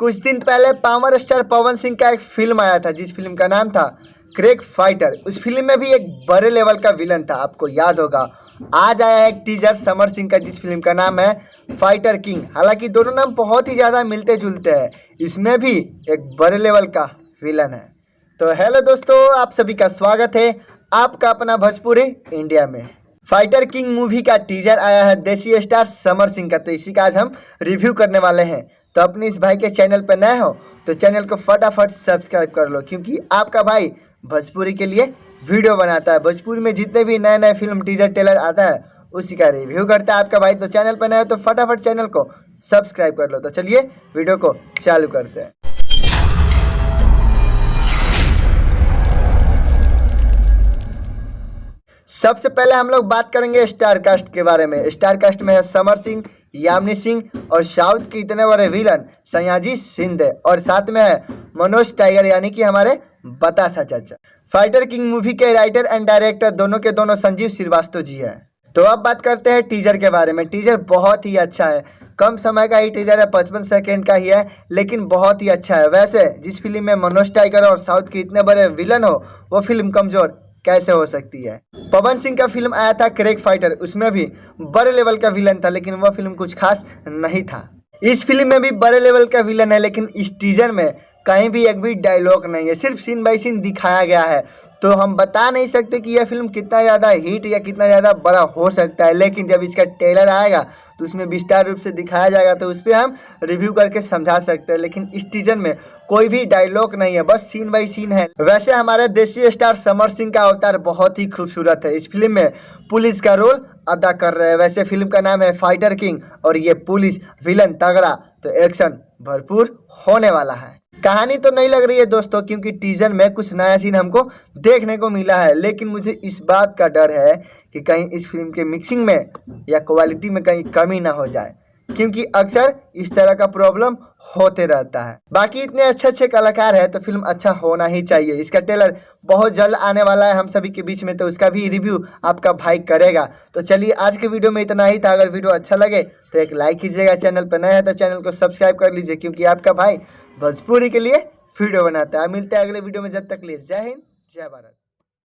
कुछ दिन पहले पावर स्टार पवन सिंह का एक फिल्म आया था जिस फिल्म का नाम था क्रिक फाइटर। उस फिल्म में भी एक बड़े लेवल का विलन था, आपको याद होगा। आज आया एक टीजर समर सिंह का जिस फिल्म का नाम है फाइटर किंग। हालांकि दोनों नाम बहुत ही ज़्यादा मिलते जुलते हैं, इसमें भी एक बड़े लेवल का विलन है। तो हेलो दोस्तों, आप सभी का स्वागत है आपका अपना भोजपुरी इंडिया में। फाइटर किंग मूवी का टीजर आया है देसी स्टार समर सिंह का, तो इसी का आज हम रिव्यू करने वाले हैं। तो अपने इस भाई के चैनल पर नए हो तो चैनल को फटाफट सब्सक्राइब कर लो, क्योंकि आपका भाई भोजपुरी के लिए वीडियो बनाता है। भोजपुरी में जितने भी नए नए फिल्म टीजर ट्रेलर आता है उसी का रिव्यू करता है आपका भाई। तो चैनल पर नए हो तो फटाफट चैनल को सब्सक्राइब कर लो। तो चलिए वीडियो को चालू करते हैं। सबसे पहले हम लोग बात करेंगे स्टार कास्ट के बारे में। स्टार कास्ट में है समर सिंह, यामिनी सिंह और साउथ के इतने बड़े विलन सयाजी शिंदे, और साथ में है मनोज टाइगर यानी कि हमारे बतासा चाचा। फाइटर किंग मूवी के राइटर एंड डायरेक्टर दोनों के दोनों संजीव श्रीवास्तव जी हैं। तो अब बात करते हैं टीजर के बारे में। टीजर बहुत ही अच्छा है, कम समय का ही टीजर है, 55 सेकेंड का ही है, लेकिन बहुत ही अच्छा है। वैसे जिस फिल्म में मनोज टाइगर और साउथ के इतने बड़े विलन हो वो फिल्म कमजोर कैसे हो सकती है। पवन सिंह का फिल्म आया था क्रिक फाइटर, उसमें भी बड़े लेवल का विलन था, लेकिन वह फिल्म कुछ खास नहीं था। इस फिल्म में भी बड़े लेवल का विलन है, लेकिन इस टीजर में कहीं भी एक भी डायलॉग नहीं है, सिर्फ सीन बाई सीन दिखाया गया है। तो हम बता नहीं सकते कि यह फिल्म कितना ज़्यादा हिट या कितना ज़्यादा बड़ा हो सकता है, लेकिन जब इसका ट्रेलर आएगा तो उसमें विस्तार रूप से दिखाया जाएगा, तो उस पर हम रिव्यू करके समझा सकते हैं। लेकिन इस टीजर में कोई भी डायलॉग नहीं है, बस सीन बाई सीन है। वैसे हमारे देसी स्टार समर सिंह का अवतार बहुत ही खूबसूरत है। इस फिल्म में पुलिस का रोल अदा कर रहे हैं। वैसे फिल्म का नाम है फाइटर किंग और ये पुलिस विलन तगड़ा, तो एक्शन भरपूर होने वाला है। कहानी तो नहीं लग रही है दोस्तों, क्योंकि टीजर में कुछ नया सीन हमको देखने को मिला है, लेकिन मुझे इस बात का डर है कि कहीं इस फिल्म के मिक्सिंग में या क्वालिटी में कहीं कमी ना हो जाए, क्योंकि अक्सर इस तरह का प्रॉब्लम होते रहता है। बाकी इतने अच्छे अच्छे कलाकार हैं तो फिल्म अच्छा होना ही चाहिए। इसका ट्रेलर बहुत जल्द आने वाला है हम सभी के बीच में, तो उसका भी रिव्यू आपका भाई करेगा। तो चलिए आज के वीडियो में इतना ही था। अगर वीडियो अच्छा लगे तो एक लाइक कीजिएगा, चैनल पर नया है तो चैनल को सब्सक्राइब कर लीजिए, क्योंकि आपका भाई भोजपुरी के लिए वीडियो बनाता है। मिलते हैं अगले वीडियो में, जब तक लिए जय हिंद जय भारत।